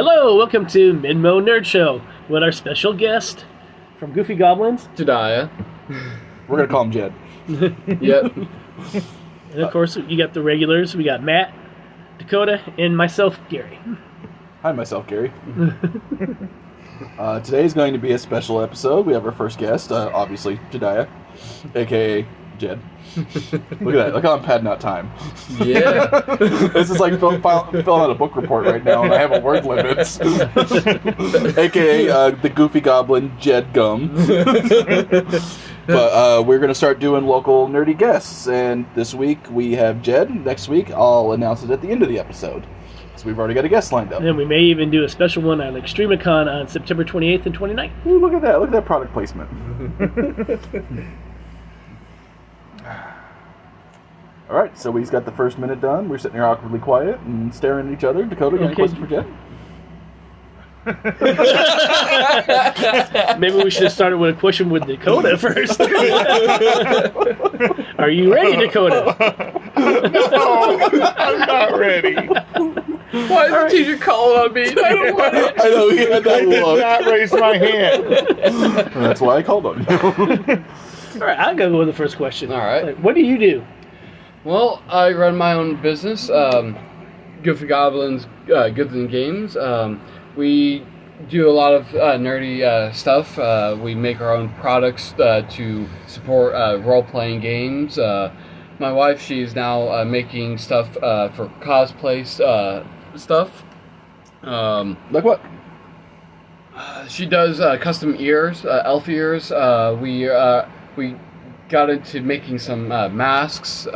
Hello, welcome to Minmo Nerd Show with our special guest from Goofy Goblins, Jediah. We're going to call him Jed. Yep. And of course, you got the regulars. We got Matt, Dakota, and myself, Gary. Hi, myself, Gary. Today is going to be a special episode. We have our first guest, obviously, Jediah, a.k.a. Jed. Look at that. Look how I'm padding out time. Yeah. This is like filling out a book report right now, and I have a word limit. a.k.a. The Goofy Goblin, Jed Gum. But we're going to start doing local nerdy guests, and this week we have Jed. Next week, I'll announce it at the end of the episode. So we've already got a guest lined up. And we may even do a special one on ExtremeCon on September 28th and 29th. Ooh, look at that. Look at that product placement. All right, so we've got the first minute done. We're sitting here awkwardly quiet and staring at each other. Dakota, got any questions for Jed? Maybe we should have started with a question with Dakota first. Are you ready, Dakota? No, I'm not ready. Why is the teacher calling on me? I don't want it. I know, he had that I did look. not raise my hand. And that's why I called on you. All right, I'll go with the first question. All right. Like, what do you do? Well, I run my own business, Goofy Goblins, Goods and Games. We do a lot of nerdy stuff. We make our own products to support role-playing games. My wife, she's now making stuff for cosplay stuff. Like what? She does custom ears, elf ears. We got into making some masks. We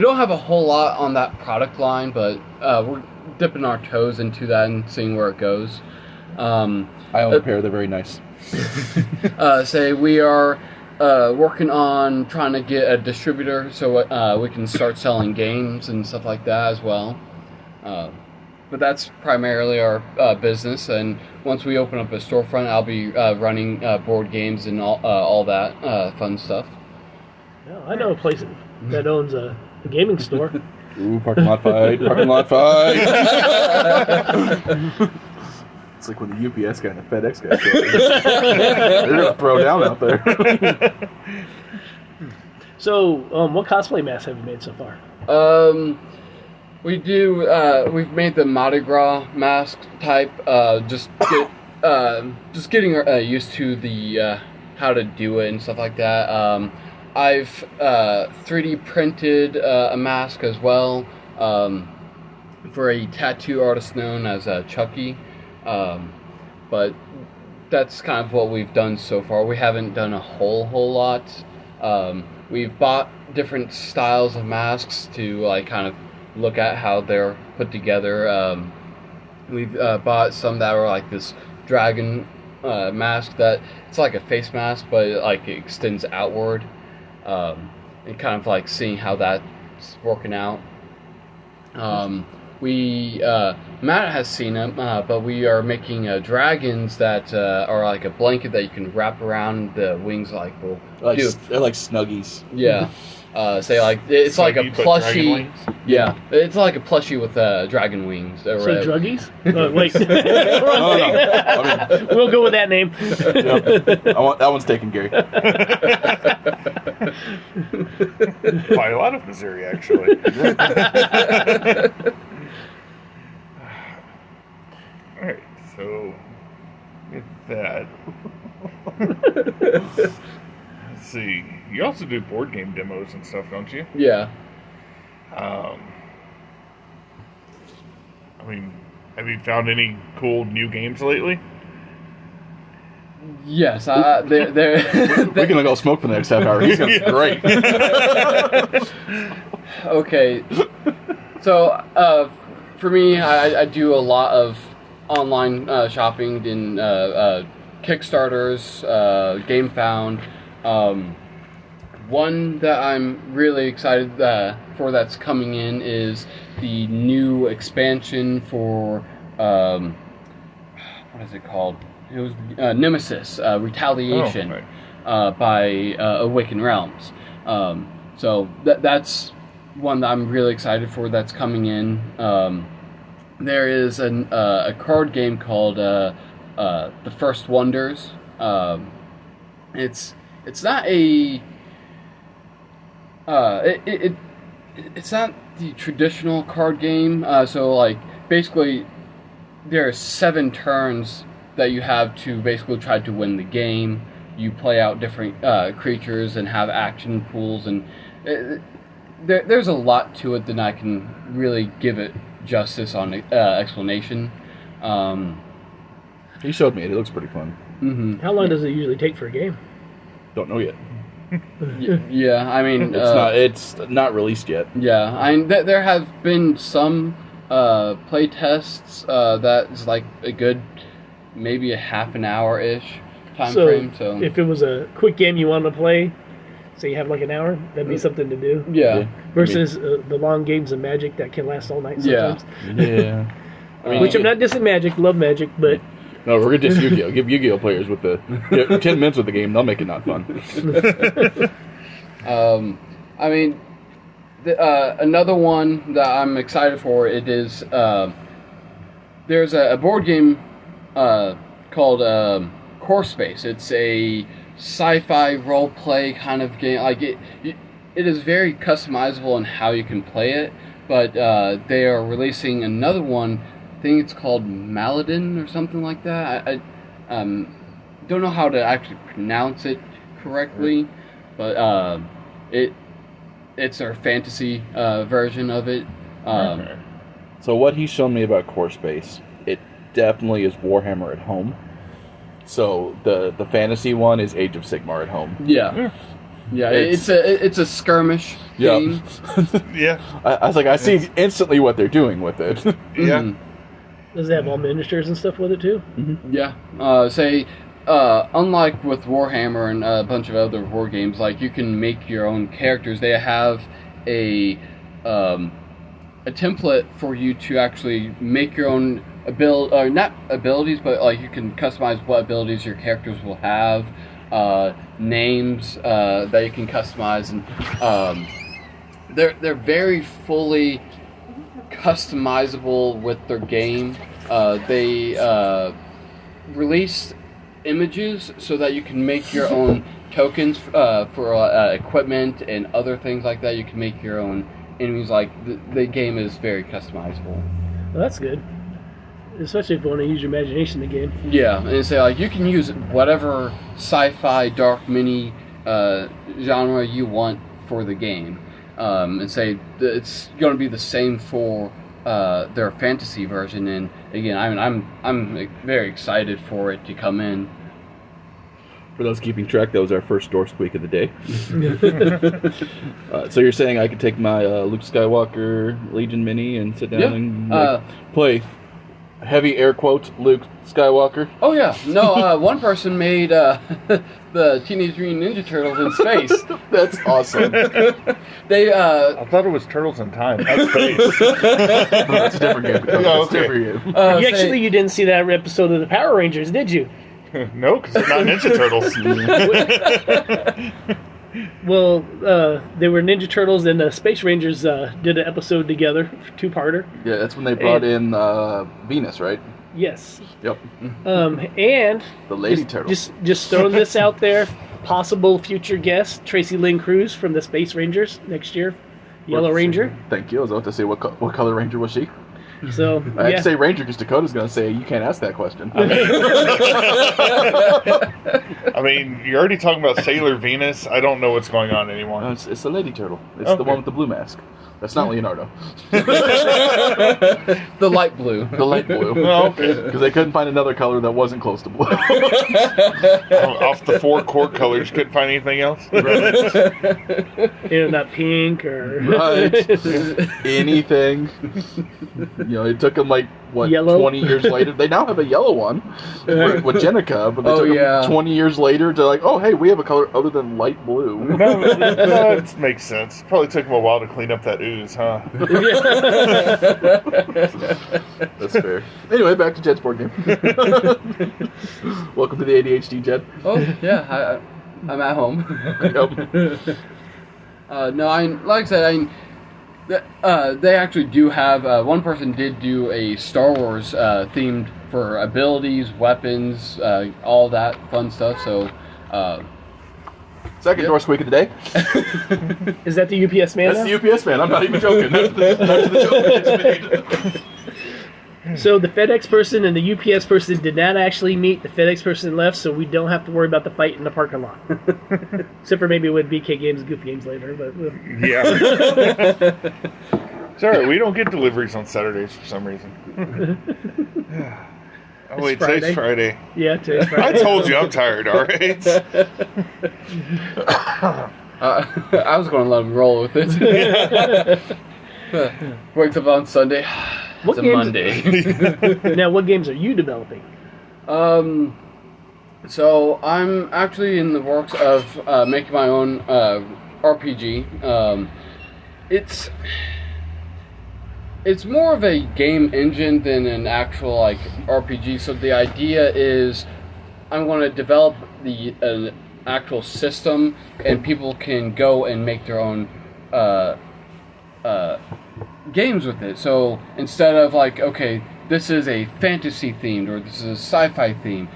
don't have a whole lot on that product line, but we're dipping our toes into that and seeing where it goes. I own a pair. They're very nice. We are working on trying to get a distributor so we can start selling games and stuff like that as well. But that's primarily our business, and once we open up a storefront, I'll be running board games and all that fun stuff. Well, I know a place that owns a gaming store. Ooh, parking lot fight. Parking lot fight. It's like when the UPS guy and the FedEx guy show up. They're going to throw down out there. So, what cosplay masks have you made so far? We do. We've made the Mardi Gras mask type. Just getting used to the how to do it and stuff like that. I've 3D printed a mask as well for a tattoo artist known as Chucky. But that's kind of what we've done so far. We haven't done a whole lot. We've bought different styles of masks to kind of look at how they're put together. We've bought some that are like this dragon mask that it's like a face mask, but it extends outward. And kind of seeing how that's working out. Matt has seen them, but we are making dragons that are like a blanket that you can wrap around the wings. They're like Snuggies. Yeah. It's Snuggie, like a plushie. Yeah, it's like a plushie with dragon wings. So druggies? Wait. No. We'll go with that name. Yep. That one's taken, Gary. By a lot of Missouri, actually. Alright, so with that, let's see. You also do board game demos and stuff, don't you? Yeah. Have you found any cool new games lately? Yes, they're We can go smoke for the next half hour. He's going to be great. Okay. So, for me, I do a lot of online shopping in Kickstarters, GameFound. One that I'm really excited for that's coming in is the new expansion for, what is it called? It was Nemesis, Retaliation, by Awakened Realms. So that's one that I'm really excited for that's coming in. there is a card game called The First Wonders. It's not a it's not the traditional card game. So like basically, there are 7 turns that you have to basically try to win the game. You play out different creatures and have action pools, and there's a lot to it than I can really give it justice on explanation. He showed me it. It looks pretty fun. Mm-hmm. How long does it usually take for a game? Don't know yet. Yeah, I mean... It's not released yet. Yeah, I mean, there have been some play tests that's like a good, maybe a half an hour-ish time frame. So if it was a quick game you wanted to play, say you have like an hour, that'd be something to do. Yeah. Versus the long games of Magic that can last all night sometimes. Yeah. I mean, Which I'm not dissing Magic, love Magic, but... No, we're going to diss Yu-Gi-Oh! Give Yu-Gi-Oh! Players with the 10 minutes with the game, they'll make it not fun. I mean, another one that I'm excited for, it is, there's a board game called Core Space. It's a sci-fi role-play kind of game. Like it is very customizable in how you can play it, but they are releasing another one. I think it's called Maladin or something like that. I don't know how to actually pronounce it correctly, but it's our fantasy version of it. So what he's shown me about Core Space, it definitely is Warhammer at home. So the fantasy one is Age of Sigmar at home. Yeah. Yeah, it's a skirmish game. Yeah. I was like, I see instantly what they're doing with it. Yeah. Mm-hmm. Does it have all miniatures and stuff with it too? Mm-hmm. Yeah. Unlike with Warhammer and a bunch of other war games, like you can make your own characters. They have a template for you to actually make your own not abilities, but like you can customize what abilities your characters will have, names that you can customize, and they're very fully customizable with their game. They release images so that you can make your own tokens for equipment and other things like that. You can make your own enemies. Like the game is very customizable. Well, that's good. Especially if you want to use your imagination in the game. Yeah, and say like you can use whatever sci-fi dark mini genre you want for the game, and say it's going to be the same for their fantasy version. And again, I'm very excited for it to come in. For those keeping track, that was our first door squeak of the day. So you're saying I could take my Luke Skywalker Legion Mini and sit down and play heavy air quotes Luke Skywalker? Oh yeah, no. One person made the Teenage Mutant Ninja Turtles in space. That's awesome. They I thought it was Turtles in Time. That's space. That's a different game. That's a different game. You didn't see that episode of the Power Rangers, did you? No, because they're not Ninja Turtles. Well, they were Ninja Turtles and the Space Rangers did an episode together, two-parter. Yeah, that's when they brought in Venus, right? Yes. Yep. And The Lady Turtle. Just throwing this out there, possible future guest, Tracy Lynn Cruz from the Space Rangers next year, Yellow Ranger. Thank you. I was about to say what color Ranger was she? So I had to say Ranger because Dakota's going to say you can't ask that question. I mean, you're already talking about Sailor Venus. I don't know what's going on anymore. No, it's the Lady Turtle. It's the one with the blue mask. That's not Leonardo. the light blue. The light blue. Oh, okay. Because they couldn't find another color that wasn't close to blue. Off the 4 core colors, couldn't find anything else? Not pink or... Right. Anything. It took them Yellow? 20 years later. They now have a yellow one with Jenica, but they took them 20 years later to oh, hey, we have a color other than light blue. No, it makes sense. Probably took them a while to clean up that ooze, huh? That's fair. Anyway, back to Jed's board game. Welcome to the ADHD, Jed. Oh, yeah, I'm at home. Yep. No, like I said, They actually do have. One person did do a Star Wars themed for abilities, weapons, all that fun stuff. So, Second door squeak of the day. Is that the UPS man? That's now? the UPS man. I'm not even joking. That's the joke I just made. So the FedEx person and the UPS person did not actually meet. The FedEx person left, so we don't have to worry about the fight in the parking lot. Except for maybe with BK Games and Goof Games later. But Yeah. It's alright, we don't get deliveries on Saturdays for some reason. Oh wait, today's Friday. Yeah, today's I Friday. told you I'm tired, alright? I was going to let him roll with it. Wakes up on Sunday. What It's a Monday. Now, what games are you developing? So I'm actually in the works of making my own RPG. It's more of a game engine than an actual like RPG. So the idea is I'm going to develop the actual system, and people can go and make their own games with it. So instead of like, okay, this is a fantasy themed or this is a sci-fi theme,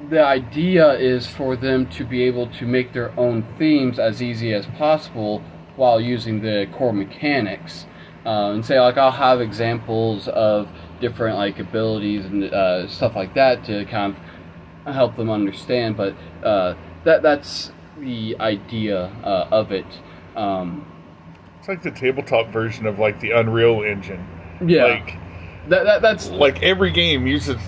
the idea is for them to be able to make their own themes as easy as possible while using the core mechanics. And say like I'll have examples of different like abilities and stuff like that to kind of help them understand. But that's the idea of it. It's like the tabletop version of like the Unreal Engine. Yeah. Like That's like every game uses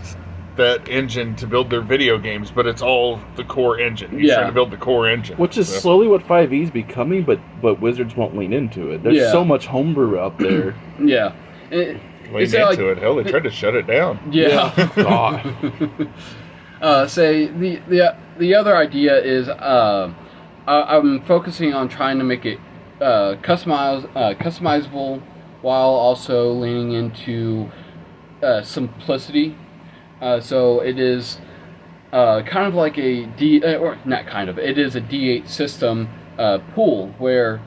that engine to build their video games, but it's all the core engine. He's trying to build the core engine. Which is slowly what 5e is becoming, but Wizards won't lean into it. There's so much homebrew out there. Yeah. Lean into it. Hell, they tried to shut it down. Yeah. God. Say the other idea is I'm focusing on trying to make it customizable while also leaning into simplicity. So it is kind of like a or not kind of. It is a D8 system pool where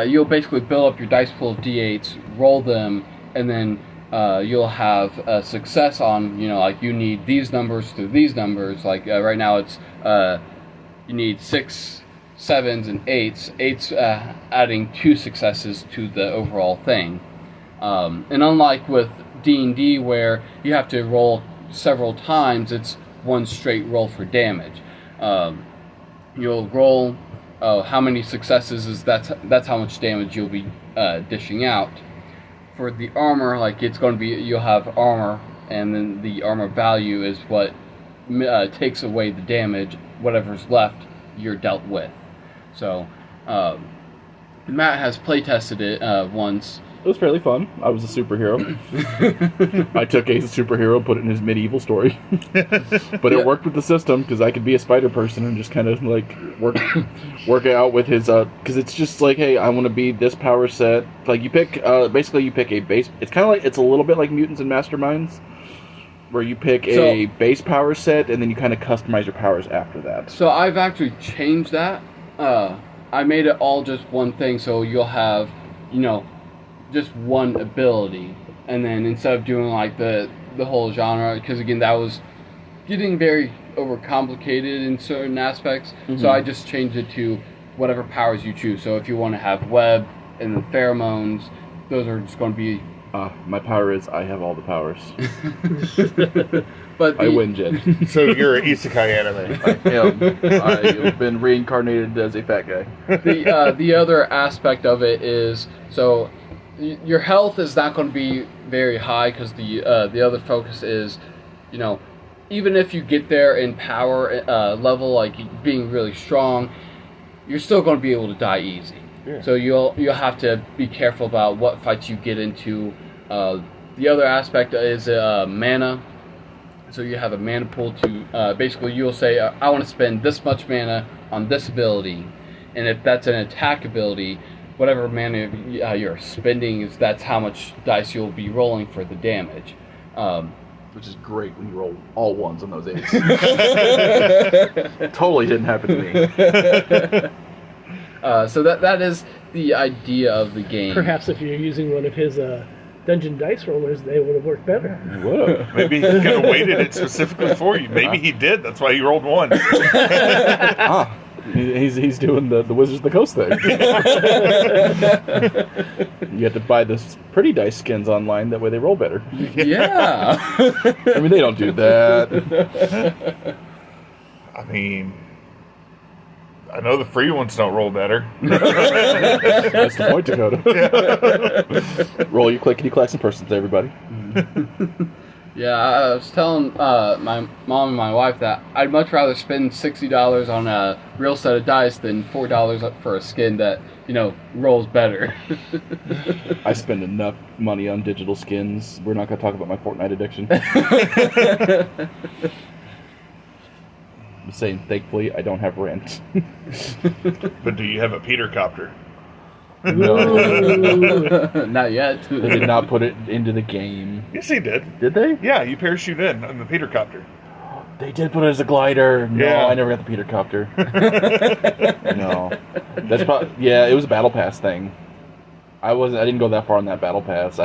you'll basically build up your dice pool of D8s, roll them, and then you'll have a success on, like you need these numbers to these numbers. Like right now it's you need 6, 7s, and 8s. 8s adding 2 successes to the overall thing. And unlike with D&D where you have to roll several times, it's one straight roll for damage. You'll roll how many successes is that's how much damage you'll be dishing out. For the armor, like it's going to be, you'll have armor, and then the armor value is what takes away the damage. Whatever's left, you're dealt with. So Matt has playtested it once. It was fairly fun. I was a superhero. I took a superhero, put it in his medieval story. But it worked with the system, because I could be a spider person and just kind of like work it out with his... Because it's just like, hey, I want to be this power set. Like you pick... basically you pick a base... It's kind of like... It's a little bit like Mutants and Masterminds, where you pick a base power set, and then you kind of customize your powers after that. So I've actually changed that. I made it all just one thing, so you'll have, just one ability, and then instead of doing like the whole genre, because again that was getting very overcomplicated in certain aspects, so I just changed it to whatever powers you choose. So if you want to have web and the pheromones, those are just going to be my power is I have all the powers. But I win, Jed. So you're an isekai anime. I've been reincarnated as a fat guy. The other aspect of it is, so your health is not going to be very high, because the other focus is, even if you get there in power level, like being really strong, you're still going to be able to die easy. Yeah. So you'll have to be careful about what fights you get into. The other aspect is mana. So you have a mana pool to basically you'll say I want to spend this much mana on this ability, and if that's an attack ability, whatever mana you're spending that's how much dice you'll be rolling for the damage. Which is great when you roll all ones on those 8s. Totally didn't happen to me. So that is the idea of the game. Perhaps if you're using one of his dungeon dice rollers, they would have worked better. Whoa. Maybe he could have weighted it specifically for you. Maybe he did. That's why he rolled 1. He's doing the Wizards of the Coast thing. You have to buy the pretty dice skins online. That way they roll better. Yeah. I mean, they don't do that. I mean, I know the free ones don't roll better. That's the point, Dakota. Roll your clickety-clacks and persons, everybody. Yeah, I was telling my mom and my wife that I'd much rather spend $60 on a real set of dice than $4 for a skin that, rolls better. I spend enough money on digital skins. We're not going to talk about my Fortnite addiction. I'm saying, thankfully, I don't have rent. But do you have a Peter Copter? No. Not yet. They did not put it into the game. Yes, he did. Did they? Yeah, you parachute in on the Peter Copter. They did put it as a glider. No, Yeah. I never got the Peter Copter. No. That's probably... Yeah, it was a Battle Pass thing. I didn't go that far on that Battle Pass.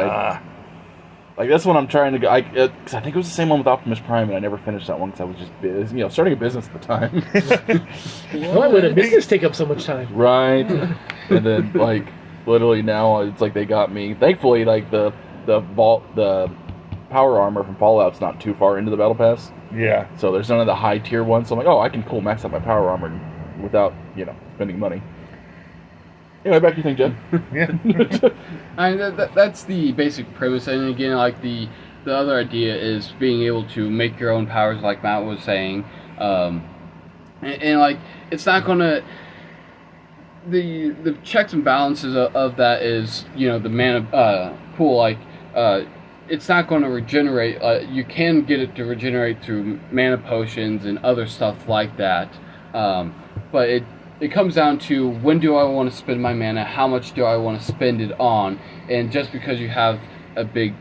Like, that's what I'm trying to go... Because I think it was the same one with Optimus Prime, and I never finished that one because I was just starting a business at the time. Why would a business take up so much time? Right. And then, like, literally now, it's like they got me. Thankfully, like, the power armor from Fallout's not too far into the Battle Pass. Yeah. So there's none of the high tier ones. So I'm like, I can max out my power armor without, spending money. Anyway, back to your thing, Jen. Yeah. I mean, that's the basic premise. And again, like, the other idea is being able to make your own powers, like Matt was saying. And like, it's not going to... The checks and balances of that is, the mana pool, like... it's not going to regenerate. You can get it to regenerate through mana potions and other stuff like that. But it comes down to, when do I want to spend my mana? How much do I want to spend it on? And just because you have a big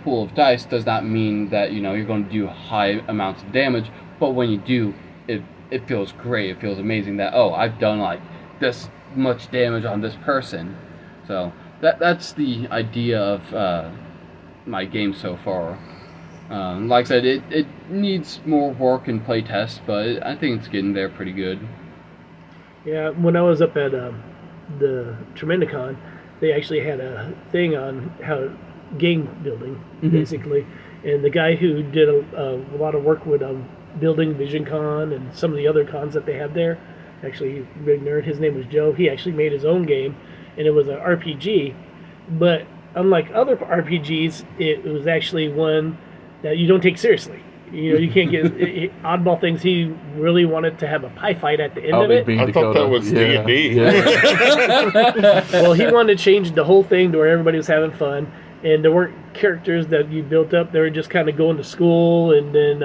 pool of dice does not mean that you're going to do high amounts of damage. But when you do, it feels great. It feels amazing that, I've done like this much damage on this person. So that's the idea of my game so far. Like I said, it needs more work and playtest, but I think it's getting there pretty good. Yeah, when I was up at the Tremendicon, they actually had a thing on how game building, basically. And the guy who did a lot of work with building Vision Con and some of the other cons that they had there, actually, he's a big nerd, his name was Joe. He actually made his own game, and it was an RPG. But unlike other RPGs, it was actually one that you don't take seriously. You can't get oddball things. He really wanted to have a pie fight at the end of it. I thought that was D&D. Yeah. Well, he wanted to change the whole thing to where everybody was having fun, and there weren't characters that you built up. They were just kind of going to school, and then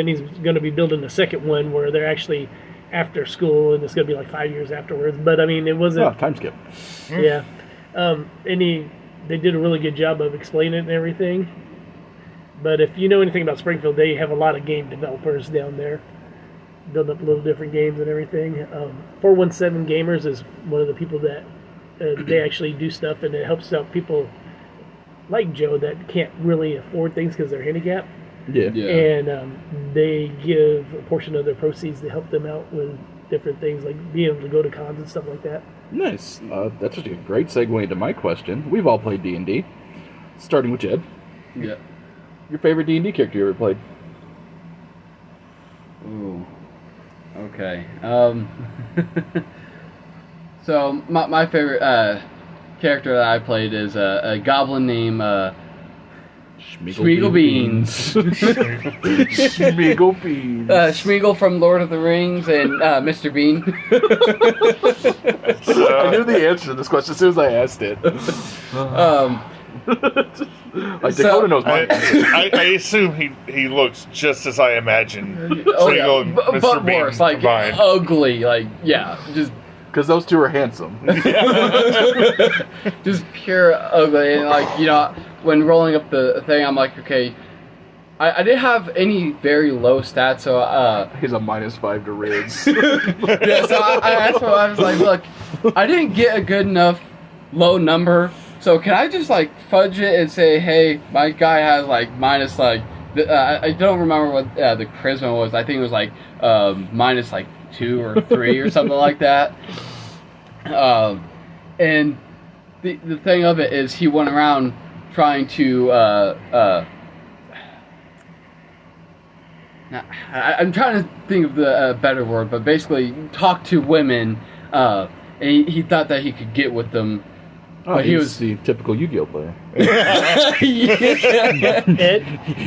he's going to be building the second one where they're actually after school, and it's going to be like 5 years afterwards. But I mean, it wasn't time skip. Yeah. And they did a really good job of explaining it and everything. But if you know anything about Springfield, they have a lot of game developers down there, building up little different games and everything. 417 Gamers is one of the people that they actually do stuff, and it helps out people like Joe that can't really afford things because they're handicapped. Yeah. And they give a portion of their proceeds to help them out with different things, like being able to go to cons and stuff like that. Nice. That's just a great segue into my question. We've all played D&D, starting with Jed. Yeah. Your favorite D&D character you ever played? Ooh. Okay. So my favorite character that I played is a goblin named Smeagol Beans. Smeagol Beans. Smeagol from Lord of the Rings and Mr. Bean. I knew the answer to this question as soon as I asked it. Like, Dakota knows my answer. I assume he looks just as I imagine. Oh, yeah. Smeagol and Mr. But Bean worse, like combined. ugly, like just Because those two are handsome. just pure ugly. And like, when rolling up the thing, I'm like, okay, I didn't have any very low stats, so He's a -5 to Riz. yeah, so I asked my wife, I was like, look, I didn't get a good enough low number. So can I just like fudge it and say, hey, my guy has like minus like I don't remember what the charisma was. I think it was like minus like 2 or 3 or something like that. And the thing of it is, he went around trying to. I'm trying to think of the better word, but basically talk to women, and he thought that he could get with them. Oh, but he was the typical Yu-Gi-Oh player.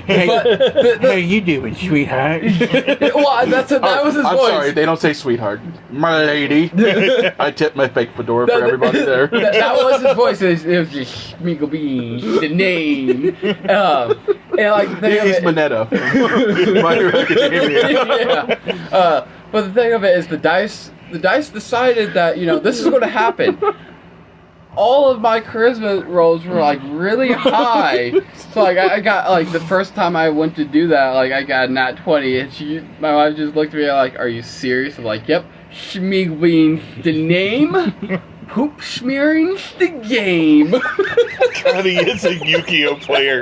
Hey, you doing, sweetheart? Well, that was his I'm voice. sorry, they don't say sweetheart. My lady. I tipped my fake fedora for everybody there. That was his voice. It was just smeagol bean, the name. And like the thing He's of it, Mineta from My Hero Academia. yeah. But the thing of it is, the dice decided that this is going to happen. All of my charisma rolls were like really high, so like I got like the first time I went to do that, like I got a nat 20, and my wife just looked at me like, "Are you serious?" I'm like, "Yep, Schmeagling the name, poop smearing the game." God, he is a Yu-Gi-Oh player.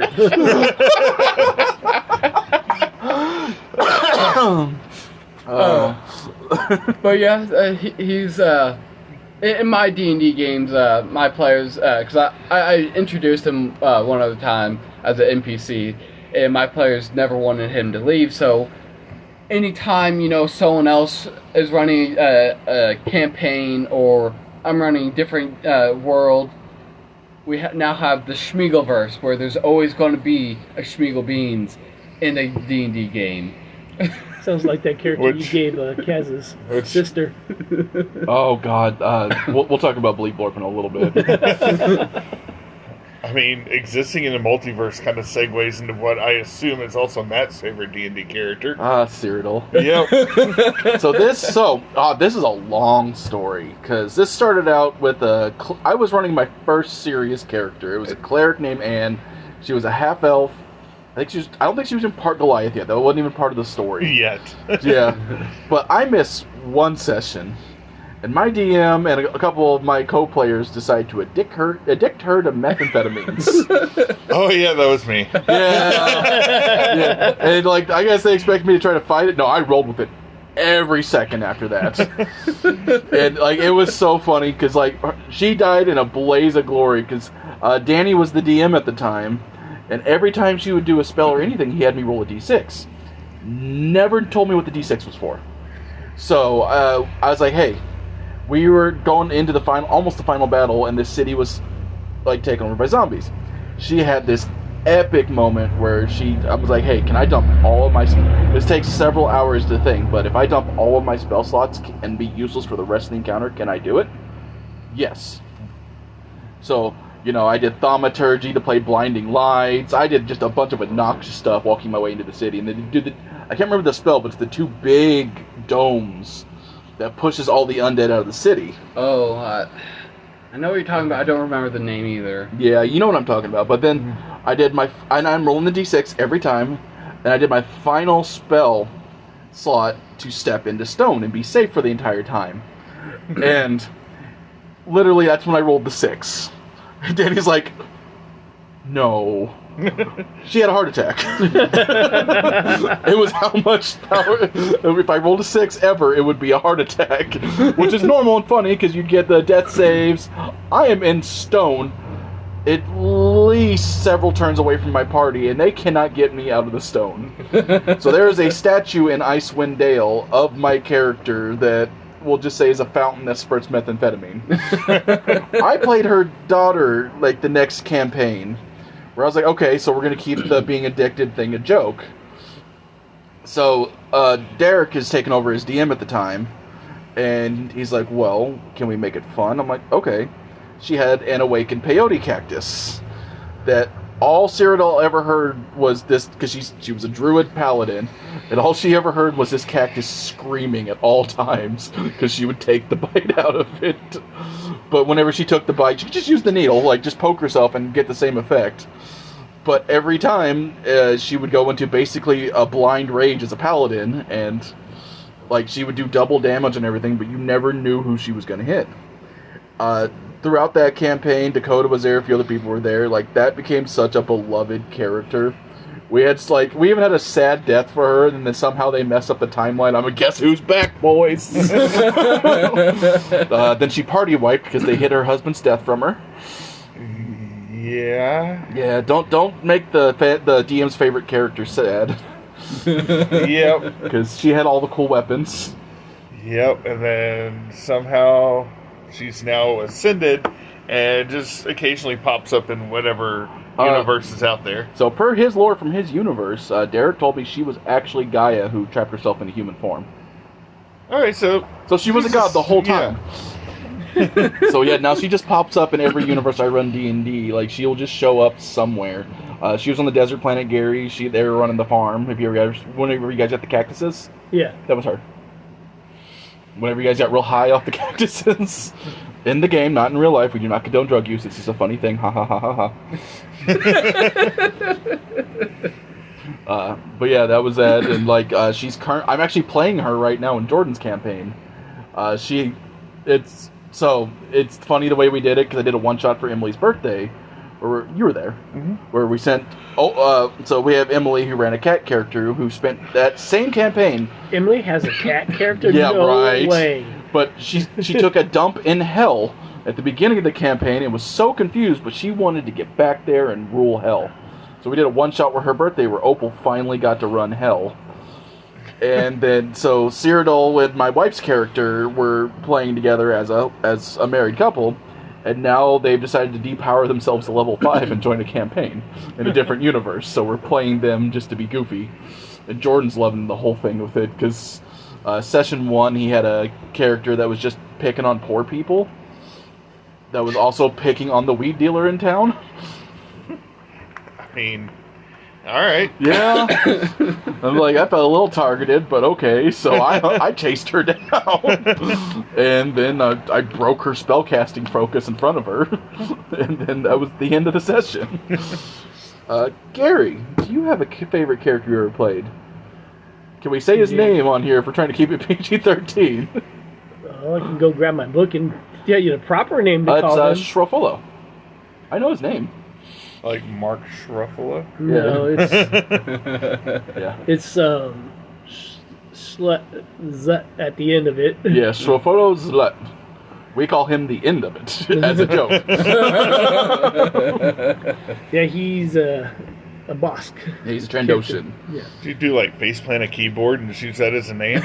But yeah, he's in my D&D games, my players, because I introduced him one other time as an NPC, and my players never wanted him to leave, so anytime, someone else is running a campaign, or I'm running a different world, we now have the Schmeagolverse, where there's always going to be a Schmeagol Beans in a D&D game. Sounds like that character you gave Kaz's sister. Oh God, we'll talk about Bleep Blorp in a little bit. I mean, existing in a multiverse kind of segues into what I assume is also Matt's favorite D&D character. Cyrodiil. Yep. So this is a long story, because this started out with I was running my first serious character. It was a cleric named Anne. She was a half-elf. I don't think she was in part Goliath yet. That wasn't even part of the story. Yet. Yeah. But I missed one session, and my DM and a couple of my co-players decided to addict her to methamphetamines. Oh yeah, that was me. Yeah. And like, I guess they expect me to try to fight it. No, I rolled with it every second after that. And like, it was so funny, because like, she died in a blaze of glory, because Danny was the DM at the time. And every time she would do a spell or anything, he had me roll a d6. Never told me what the d6 was for. So I was like, hey, we were going into almost the final battle, and this city was like taken over by zombies. She had this epic moment where I was like, hey, can I dump all of my... This takes several hours to think, but if I dump all of my spell slots and be useless for the rest of the encounter, can I do it? Yes. So... I did thaumaturgy to play blinding lights. I did just a bunch of obnoxious stuff walking my way into the city. And then I can't remember the spell, but it's the 2 big domes that pushes all the undead out of the city. Oh, I know what you're talking about. I don't remember the name either. Yeah, you know what I'm talking about. But then I did I'm rolling the d6 every time, and I did my final spell slot to step into stone and be safe for the entire time. And literally, that's when I rolled the 6. Danny's like, no. She had a heart attack. It was how much power. If I rolled a 6 ever, it would be a heart attack. Which is normal and funny, because you'd get the death saves. I am in stone at least several turns away from my party, and they cannot get me out of the stone. So there is a statue in Icewind Dale of my character that we'll just say is a fountain that spurts methamphetamine. I played her daughter like the next campaign, where I was like, okay, so we're going to keep the being addicted thing a joke. So Derek is taking over as DM at the time, and he's like, well, can we make it fun? I'm like, okay. She had an awakened peyote cactus that all Cyrodiil ever heard was this, because she was a druid paladin, and all she ever heard was this cactus screaming at all times, because she would take the bite out of it. But whenever she took the bite, she could just use the needle, like just poke herself and get the same effect. But every time, she would go into basically a blind rage as a paladin, and like she would do double damage and everything, but you never knew who she was going to hit. throughout that campaign, Dakota was there, a few other people were there. Like, that became such a beloved character. We even had a sad death for her, and then somehow they messed up the timeline. I'm like, guess who's back, boys? Then she party wiped because they hid her husband's death from her. Yeah. Yeah, don't make the DM's favorite character sad. Yep. Because she had all the cool weapons. Yep, and then somehow she's now ascended and just occasionally pops up in whatever universe is out there. So per his lore from his universe, Derek told me she was actually Gaia who trapped herself into human form. Alright, so she was a god the whole time. Yeah. So yeah, now she just pops up in every universe I run D&D. Like, she'll just show up somewhere. She was on the desert planet Gary. They were running the farm. Whenever you guys got the cactuses? Yeah. That was her. Whenever you guys got real high off the cactuses. In the game, not in real life. We do not condone drug use. It's just a funny thing. Ha ha ha ha ha. But yeah, that was that. And like, I'm actually playing her right now in Jordan's campaign. It's funny the way we did it, because I did a one-shot for Emily's birthday. You were there. Mm-hmm. Where we sent... so we have Emily, who ran a cat character, who spent that same campaign... Emily has a cat character? Yeah, no right. way. But she took a dump in hell at the beginning of the campaign and was so confused, but she wanted to get back there and rule hell. So we did a one-shot for her birthday where Opal finally got to run hell. And then, so Cyrodiil and my wife's character were playing together as a married couple, and now they've decided to depower themselves to level 5 and join a campaign in a different universe. So we're playing them just to be goofy. And Jordan's loving the whole thing with it, because session 1, he had a character that was just picking on poor people, that was also picking on the weed dealer in town. I mean... Alright. Yeah. I'm like, I felt a little targeted, but okay. So I chased her down. And then I broke her spellcasting focus in front of her. And then that was the end of the session. Gary, do you have a favorite character you ever played? Can we say his name on here if we're trying to keep it PG-13? Well, I can go grab my book and get you the proper name to call him. It's Schruffalo. I know his name. Like Mark Schruffalo? No, it's... Yeah. It's, slut at the end of it. Yeah, Schruffalo Zlut. We call him the end of it, as a joke. Yeah, he's a Bosk. Yeah, he's a Trandoshan. Yeah. Do you do like faceplant a keyboard and choose that as a name?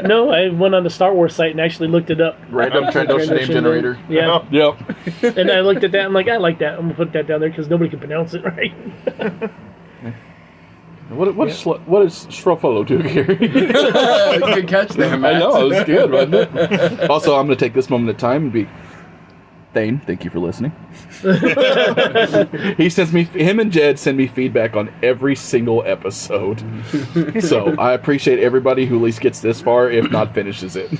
No, I went on the Star Wars site and actually looked it up. Random Trandoshan name generator. Yeah. Yep. And I looked at that, I'm like, I like that. I'm going to put that down there because nobody can pronounce it right. What is Schruffalo do here? Good catch there, man. I know, it was good, wasn't it? Also, I'm going to take this moment of time and be... Thane, thank you for listening. Him and Jed send me feedback on every single episode. So I appreciate everybody who at least gets this far, if not finishes it.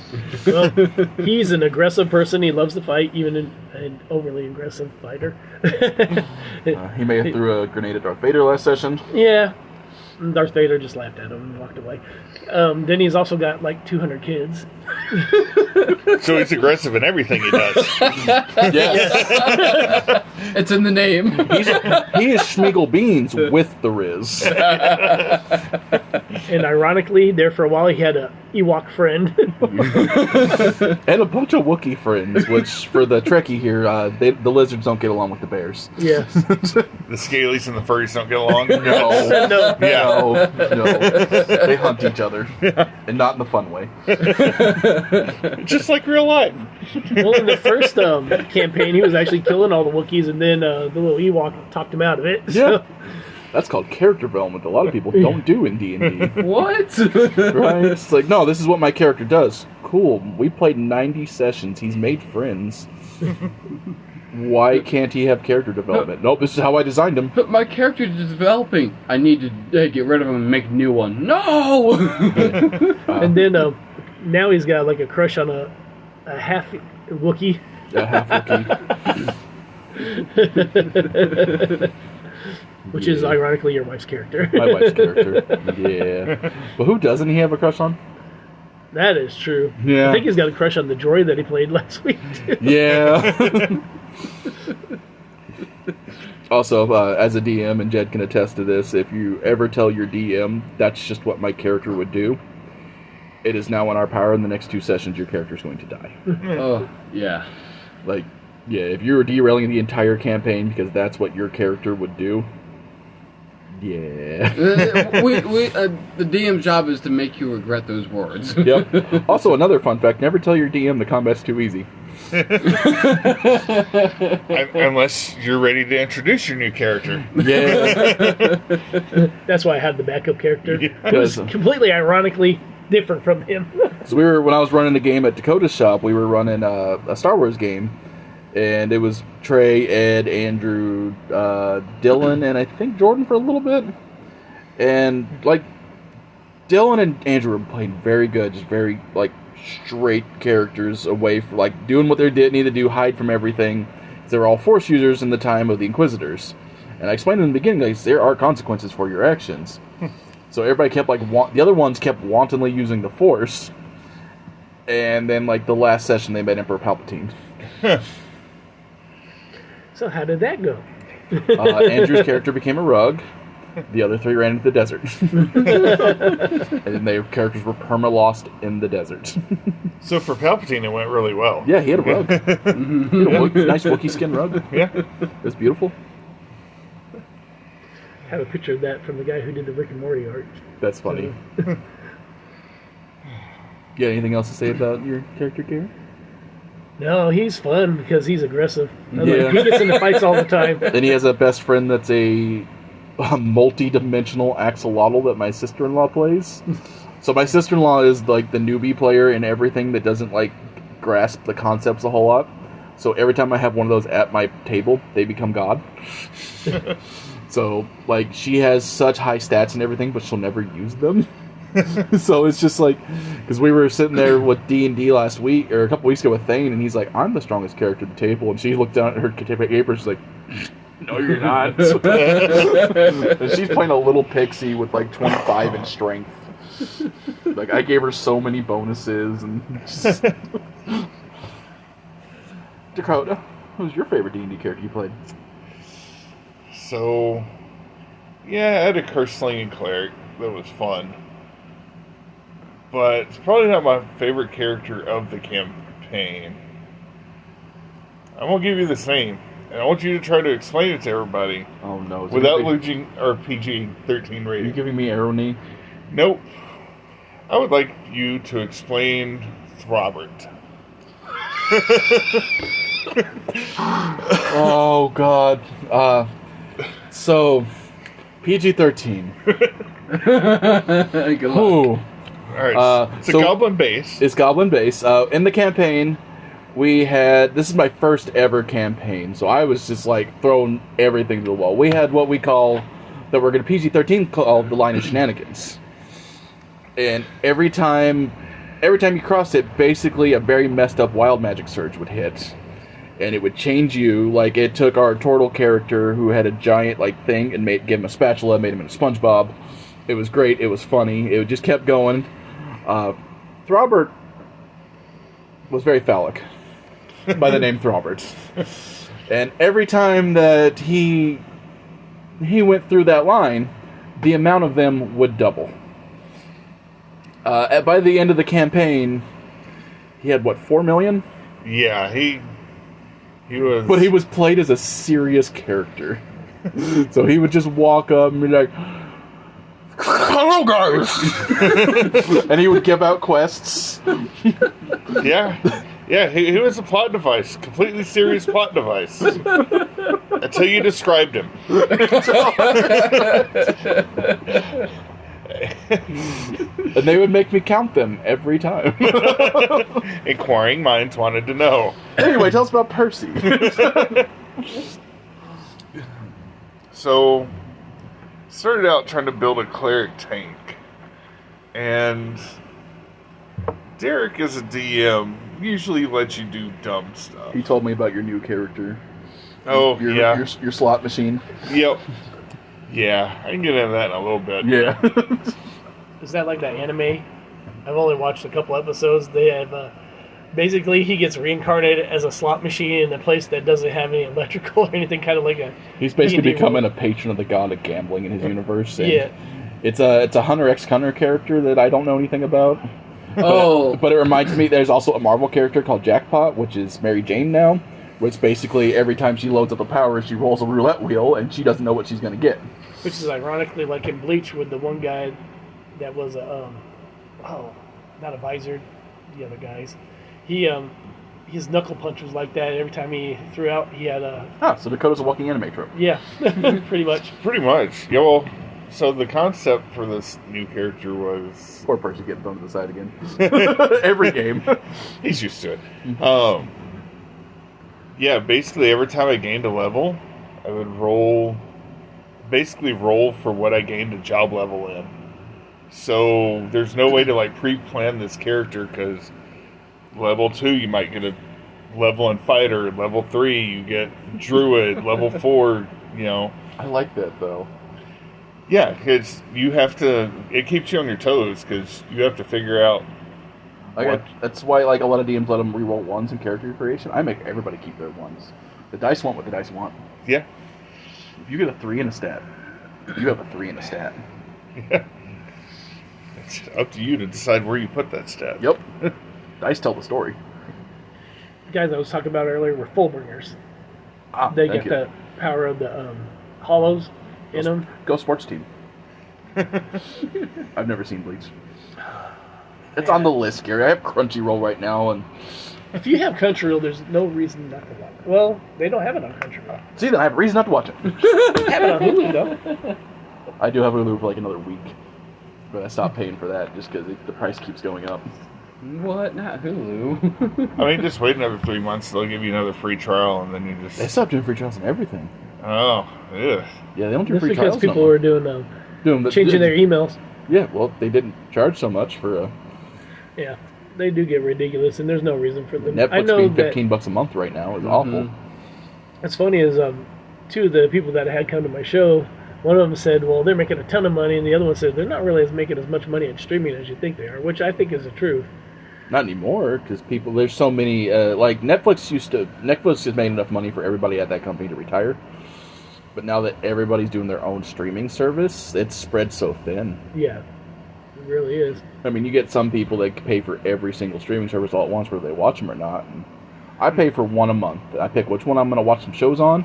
Well, he's an aggressive person. He loves to fight, even an overly aggressive fighter. He may have threw a grenade at Darth Vader last session. Yeah. Darth Vader just laughed at him and walked away. Then he's also got like 200 kids. So he's aggressive in everything he does. Yes. It's in the name. He is Smeagol Beans with the Riz. And ironically, there for a while, he had a Ewok friend. And a bunch of Wookiee friends, which for the Trekkie here, the lizards don't get along with the bears. Yes. The Scalies and the furries don't get along? No. No. Yeah. No. They hunt each other. And not in the fun way. Just like real life. Well, in the first campaign, he was actually killing all the Wookiees, and then the little Ewok talked him out of it. So. Yeah. That's called character development. A lot of people don't do in D&D. What? Right? It's like, no, this is what my character does. Cool. We played 90 sessions. He's made friends. Why can't he have character development? Nope, this is how I designed him. But my character is developing. I need to get rid of him and make a new one. No! And then now he's got like a crush on a half Wookiee. A half Wookiee. Which is ironically your wife's character. My wife's character. Yeah. But who doesn't he have a crush on? That is true. Yeah. I think he's got a crush on the droid that he played last week, too. Yeah. Also, as a DM, and Jed can attest to this, if you ever tell your DM that's just what my character would do, it is now in our power. In the next 2 sessions, your character is going to die. Oh, yeah. Like, yeah, if you were derailing the entire campaign because that's what your character would do, yeah. The DM's job is to make you regret those words. Yep. Also, another fun fact, never tell your DM the combat's too easy. Unless you're ready to introduce your new character. Yeah. That's why I had the backup character. Yeah. It was completely ironically different from him. So when I was running the game at Dakota's shop, we were running a Star Wars game, and it was Trey, Ed, Andrew, Dylan, and I think Jordan for a little bit. And like Dylan and Andrew were playing very good, just very like straight characters away from like doing what they need to do, hide from everything. They were all Force users in the time of the Inquisitors, and I explained in the beginning, guys, there are consequences for your actions. So everybody kept like the other ones kept wantonly using the Force, and then like the last session they met Emperor Palpatine. So how did that go? Andrew's character became a rug. The other 3 ran into the desert. And their characters were perma-lost in the desert. So for Palpatine, it went really well. Yeah, he had a rug. He had a nice Wookiee skin rug. Yeah. It was beautiful. I have a picture of that from the guy who did the Rick and Morty art. That's funny. You got anything else to say about your character, Gary? No, he's fun because he's aggressive. Yeah. He gets into fights all the time. And he has a best friend that's a multi-dimensional axolotl that my sister-in-law plays. So my sister-in-law is like the newbie player in everything that doesn't like grasp the concepts a whole lot. So every time I have one of those at my table, they become God. So like she has such high stats and everything, but she'll never use them. So it's just like, because we were sitting there with D&D last week or a couple weeks ago with Thane, and he's like, "I'm the strongest character at the table," and she looked down at her paper, she's like, "No, you're not." And she's playing a little pixie with like 25 in strength. Like I gave her so many bonuses and just... Dakota, who's your favorite D&D character you played? So, yeah, I had a curse slinging cleric that was fun. But it's probably not my favorite character of the campaign. I'm going to give you this name. And I want you to try to explain it to everybody. Oh no. Without losing our PG-13 Are rating. you giving me irony? Nope. I would like you to explain Throbert. Oh god. So PG-13. Good luck. Ooh. Alright, it's a goblin base. It's goblin base. In the campaign, we had... This is my first ever campaign, so I was just like throwing everything to the wall. We had what we call... That we're going to PG-13 call the line of shenanigans. And every time you crossed it, basically a very messed up wild magic surge would hit. And it would change you. Like, it took our turtle character who had a giant, like, thing and gave him a spatula, made him into SpongeBob. It was great. It was funny. It just kept going. Throbert was very phallic by the name Throbert. And every time that he went through that line, the amount of them would double. By the end of the campaign, he had, 4 million? Yeah, he was... But he was played as a serious character. So he would just walk up and be like, "Hello, guys!" And he would give out quests. Yeah, he was a plot device. Completely serious plot device. Until you described him. And they would make me count them every time. Inquiring minds wanted to know. Anyway, tell us about Percy. So, started out trying to build a cleric tank. And Derek, as a DM, usually lets you do dumb stuff. He told me about your new character. Oh, yeah. Your slot machine. Yep. Yeah, I can get into that in a little bit. Yeah. Is that like that anime I've only watched a couple episodes. They have basically he gets reincarnated as a slot machine in a place that doesn't have any electrical or anything, kind of like a. He's basically D&D becoming world. a patron of the god of gambling in his universe. And Yeah. it's a Hunter x Hunter character that I don't know anything about. Oh. But it reminds me, there's also a Marvel character called Jackpot, which is Mary Jane now, where it's basically every time she loads up a power, she rolls a roulette wheel, and she doesn't know what she's going to get. Which is ironically like in Bleach with the one guy that was not a visor, the other guys. His knuckle punch was like that. Every time he threw out, he had a. So Dakota's a walking anime trope. Yeah, pretty much. Pretty much. Yeah, well, so the concept for this new character was... Poor person getting thrown to the side again. Every game. He's used to it. Yeah, basically every time I gained a level, I would roll for what I gained a job level in. So there's no way to like pre-plan this character, because level 2 you might get a level in fighter, level 3 you get druid, level 4, you know. I like that, though. Yeah, because you have to, it keeps you on your toes, because you have to figure out That's why like a lot of DMs let them reroll ones in character creation. I make everybody keep their ones. The dice want what the dice want. Yeah. If you get a 3 in a stat, you have a 3 in a stat. Yeah. It's up to you to decide where you put that stat. Yep. Dice tell the story. The guys I was talking about earlier were Fullbringers. They Thank get you. the power of the hollows in them. Go sports team. I've never seen Bleach. It's on the list, Gary. I have Crunchyroll right now, and If you have Crunchyroll, there's no reason not to watch it. Well, they don't have it on Crunchyroll. see, then I have a reason not to watch it. They have it on Hulu, though. I do have Hulu for like another week, but I stopped paying for that just because the price keeps going up. What? Not Hulu. I mean, just wait another 3 months, they'll give you another free trial, and then you They just... stopped doing free trials and everything. Oh, yeah. Yeah, they don't do That's free because trials. people no more. were doing changing their emails. Yeah, well, they didn't charge so much for Yeah, they do get ridiculous, and there's no reason for them. I Netflix know being that $15 a month right now is awful. what's funny is two of the people that had come to my show, one of them said, well, they're making a ton of money, and the other one said they're not really making as much money in streaming as you think they are, which I think is the truth. Not anymore, because there's so many, like Netflix has made enough money for everybody at that company to retire. But now that everybody's doing their own streaming service, it's spread so thin. Yeah, it really is. I mean, you get some people that pay for every single streaming service all at once, whether they watch them or not. And I pay for one a month. I pick which one I'm going to watch some shows on,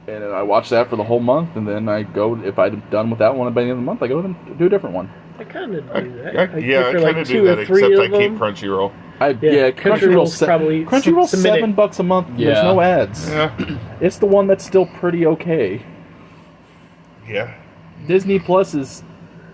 and then I watch that for the whole month, and then I go, if I'm done with that one by the end of the month, I go and do a different one. I kind of do that. I kind of do that, except I keep Crunchyroll. Crunchyroll's probably Crunchyroll's submit it. $7 a month. Yeah. There's no ads. Yeah. It's the one that's still pretty okay. Yeah. Disney Plus is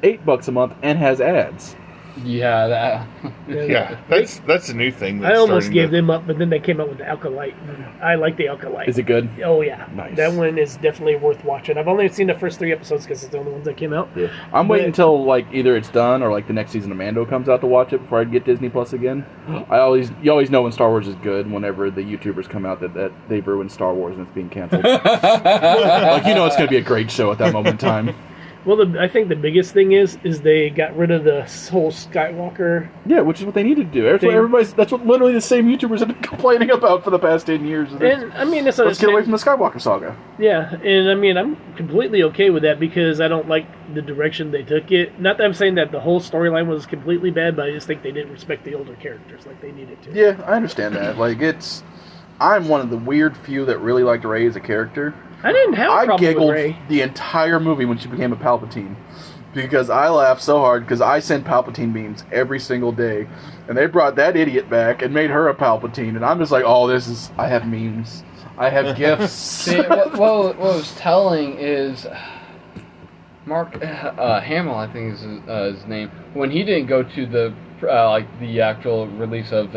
$8 a month and has ads. Yeah, that. Yeah, that's a new thing. I That's almost starting gave to... them up, but then they came out with the Alkalite. I like the Alkalite. Is it good? Oh, yeah. Nice. That one is definitely worth watching. I've only seen the first 3 episodes because it's the only ones that came out. Yeah. I'm waiting until like either it's done or like the next season of Mando comes out to watch it before I get Disney Plus again. You always know when Star Wars is good whenever the YouTubers come out that they've ruined Star Wars and it's being canceled. Like it's going to be a great show at that moment in time. Well, I think the biggest thing is they got rid of the whole Skywalker. Yeah, which is what they need to do. That's what literally the same YouTubers have been complaining about for the past 10 years. And I mean, let's get away from the Skywalker saga. Yeah, and I mean, I'm completely okay with that because I don't like the direction they took it. Not that I'm saying that the whole storyline was completely bad, but I just think they didn't respect the older characters like they needed to. Yeah, I understand that. I'm one of the weird few that really liked Rey as a character. I didn't have a problem giggled with Rey. the entire movie when she became a Palpatine because I laughed so hard because I send Palpatine memes every single day, and they brought that idiot back and made her a Palpatine, and I'm just like, oh, I have memes, I have gifs. See, what was telling is Mark Hamill, I think is his name. When he didn't go to the actual release of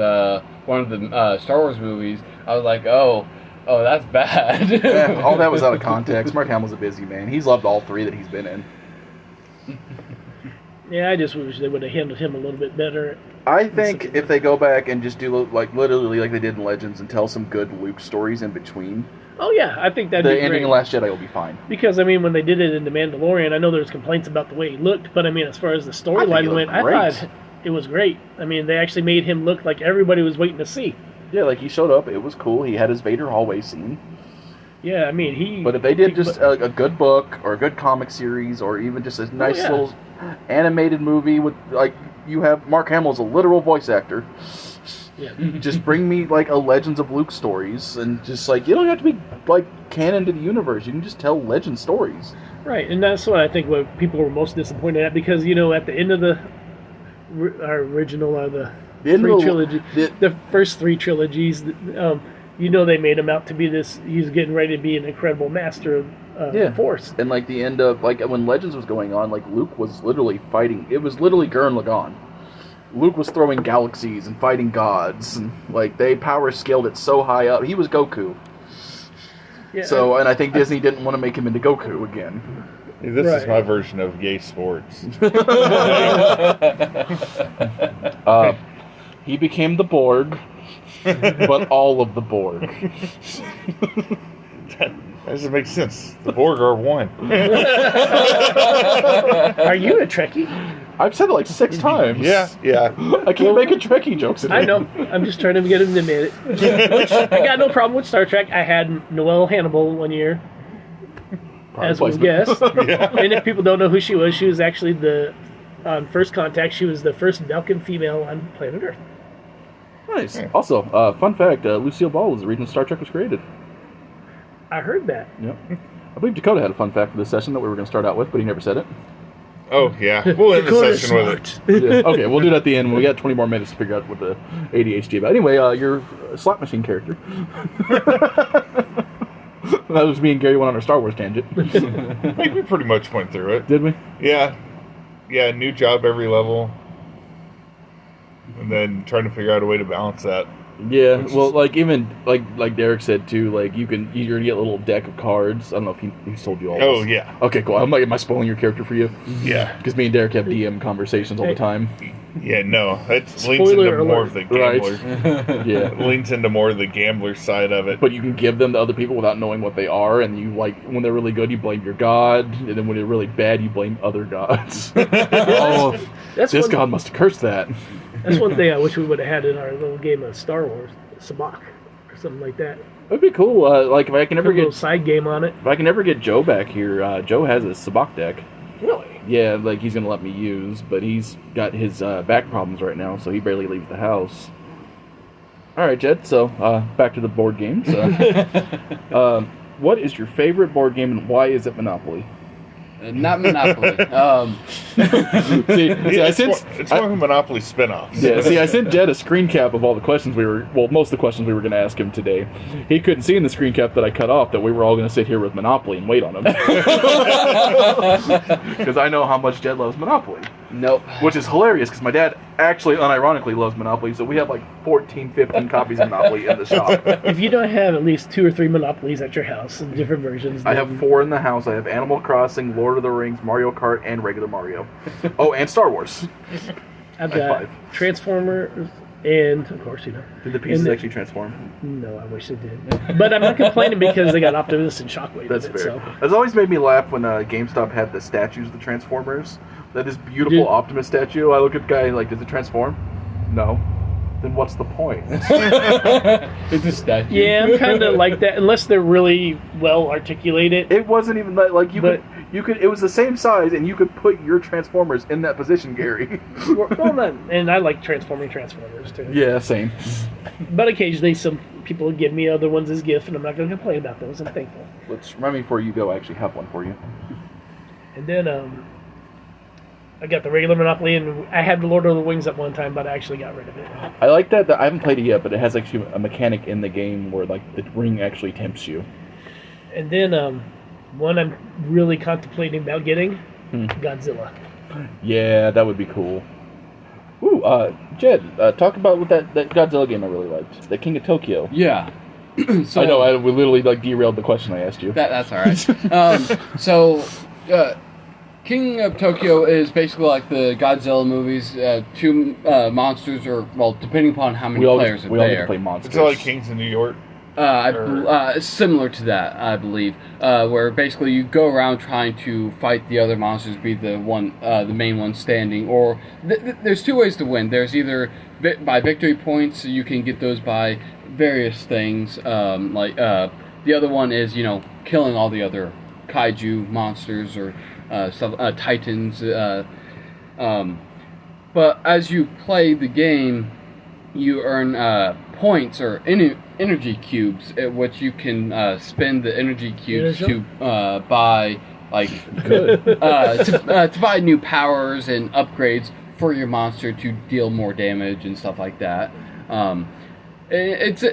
one of the Star Wars movies, I was like, oh, that's bad. Yeah, all that was out of context. Mark Hamill's a busy man. He's loved all 3 that he's been in. Yeah, I just wish they would have handled him a little bit better. I think if they go back and just do literally like they did in Legends and tell some good Luke stories in between, Oh yeah, I think that'd The be ending great. of Last Jedi will be fine. Because I mean, when they did it in The Mandalorian, I know there was complaints about the way he looked, but I mean, as far as the I storyline think it went, looked I great. thought it was great. I mean, they actually made him look like everybody was waiting to see. Yeah, like he showed up. It was cool. He had his Vader hallway scene. Yeah, I mean, he. But if they did just a good book or a good comic series or even just a nice yeah. little animated movie with like you have Mark Hamill's a literal voice actor. Yeah. Just bring me like a Legends of Luke stories and just like you don't have to be like canon to the universe. You can just tell legend stories. Right, and that's what I think what people were most disappointed at because at the end of our original the end three of the- trilogy, the first three trilogies, they made him out to be this. He's getting ready to be an incredible master of the Force. And like the end of like when Legends was going on, like Luke was literally fighting. It was literally Gurren Lagann. Luke was throwing galaxies and fighting gods, and like they power scaled it so high up. He was Goku. Yeah, So, and I think Disney didn't want to make him into Goku again. Hey, this is Right. my version of gay sports. He became the Borg, but all of the Borg. That doesn't make sense. The Borg are one. Are you a Trekkie? I've said it like 6 times. Yeah. I keep making Trekkie jokes today. I know. I'm just trying to get him to admit it. Which, I got no problem with Star Trek. I had Noelle Hannibal one year as one guest. And if people don't know who she was actually on First Contact, she was the first Belkin female on planet Earth. Nice. Also, fun fact, Lucille Ball was the reason Star Trek was created. I heard that. Yep. I believe Dakota had a fun fact for this session that we were going to start out with, but he never said it. Oh, yeah. We'll end the Dakota's session with it. Yeah. Okay, we'll do it at the end. We got 20 more minutes to figure out what the ADHD about. Anyway, your slot machine character. That was me and Gary went on our Star Wars tangent. I think we pretty much went through it. Did we? Yeah. Yeah, new job every level. And then trying to figure out a way to balance that. Yeah, well, like even like Derek said too, like you're gonna get a little deck of cards. I don't know if he's told you all. Oh, this. yeah. Okay, cool. Am I spoiling your character for you? Yeah. Because me and Derek have DM conversations all the time. Yeah, no. That leans Spoiler into more alert. of the gambler. Yeah. It leans into more of the gambler side of it. But you can give them to other people without knowing what they are, and you like when they're really good, you blame your god, and then when they're really bad, you blame other gods. Oh, That's this one, god must have cursed that. That's one thing I wish we would have had in our little game of Star Wars, Sabak, or something like that. That'd be cool. Like if I can Put ever a little get side game on it. Joe back here, Joe has a Sabak deck. Really? Yeah, like he's gonna let me use, but he's got his back problems right now, so he barely leaves the house. All right, Jed. So back to the board games. What is your favorite board game, and why is it Monopoly? Not Monopoly. See, I sent It's one of the Monopoly spin-offs. Yeah, see, I sent Jed a screen cap of all the questions most of the questions we were going to ask him today. He couldn't see in the screen cap that I cut off that we were all going to sit here with Monopoly and wait on him. Because I know how much Jed loves Monopoly. Nope. Which is hilarious, because my dad actually, unironically, loves Monopoly, so we have like 14, 15 copies of Monopoly in the shop. If you don't have at least 2 or 3 Monopolies at your house in different versions, I have 4 in the house. I have Animal Crossing, Lord of the Rings, Mario Kart, and regular Mario. Oh, and Star Wars. I've I have got 5. Transformers, and of course, Did the pieces And the- actually transform? No, I wish they did. But I'm not complaining because they got Optimus and Shockwave. That's in it, fair. So. That's always made me laugh when GameStop had the statues of the Transformers. That is beautiful Did- Optimus statue. I look at the guy like, does it transform? No. Then what's the point? It's a statue. Yeah, I'm kind of like that, unless they're really well articulated. It wasn't even like you But- could. It was the same size, and you could put your Transformers in that position, Gary. Well, not, and I like transforming Transformers too. Yeah, same. But occasionally, some people give me other ones as gifts, and I'm not going to complain about those. I'm thankful. Let's remind me before you go. I actually have one for you. And then I got the regular Monopoly, and I had the Lord of the Rings at one time, but I actually got rid of it. I like that. I haven't played it yet, but it has actually a mechanic in the game where like the ring actually tempts you. And then one I'm really contemplating about getting, Godzilla. Yeah, that would be cool. Ooh, Jed, talk about what that Godzilla game I really liked. The King of Tokyo. Yeah. So I know, we literally like derailed the question I asked you. that's all right. King of Tokyo is basically like the Godzilla movies. 2 monsters, or well, depending upon how many players are we all get to there. play monsters. It's like Kings of New York. Similar to that, I believe, where basically you go around trying to fight the other monsters, be the main one standing, or there's two ways to win. There's either by victory points, so you can get those by various things, the other one is killing all the other kaiju monsters or titans. But as you play the game, you earn points or energy cubes, at which you can spend the energy cubes to buy to buy new powers and upgrades for your monster to deal more damage and stuff like that. It's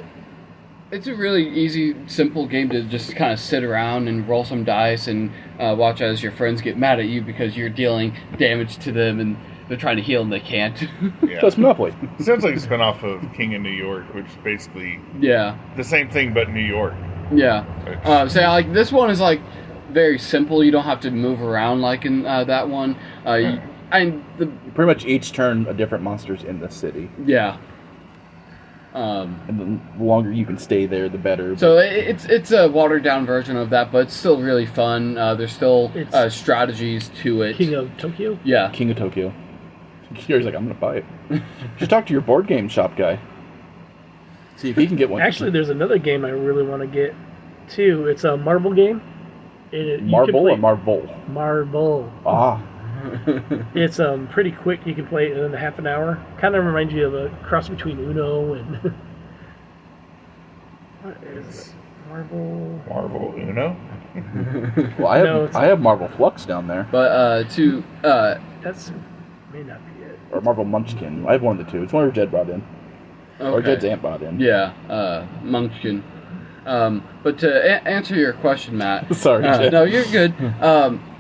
a really easy, simple game to just kind of sit around and roll some dice and watch as your friends get mad at you because you're dealing damage to them and they're trying to heal and they can't. Yeah. That's Monopoly. It sounds like a spinoff of King of New York, which is basically the same thing but New York. Yeah. This one is very simple. You don't have to move around like in that one. Pretty much each turn a different monster's in the city. Yeah. And the longer you can stay there, the better. So it's a watered down version of that, but it's still really fun. There's still strategies to it. King of Tokyo? Yeah. King of Tokyo. Gary's like, I'm going to buy it. Just talk to your board game shop guy. See if he can get one. Actually, there's another game I really want to get, too. It's a marble game. Marble or Marvel? Marble. Ah. It's pretty quick. You can play it in half an hour. Kind of reminds you of a cross between Uno and... What is it? Marvel Uno? Well, I have Marvel Flux down there. But That's... may not be it. Or Marvel Munchkin. I have one of the two. It's one Jed brought in. Okay. Or Jed's aunt brought in. Yeah, Munchkin. But to answer your question, Matt... Sorry, Jed. No, you're good.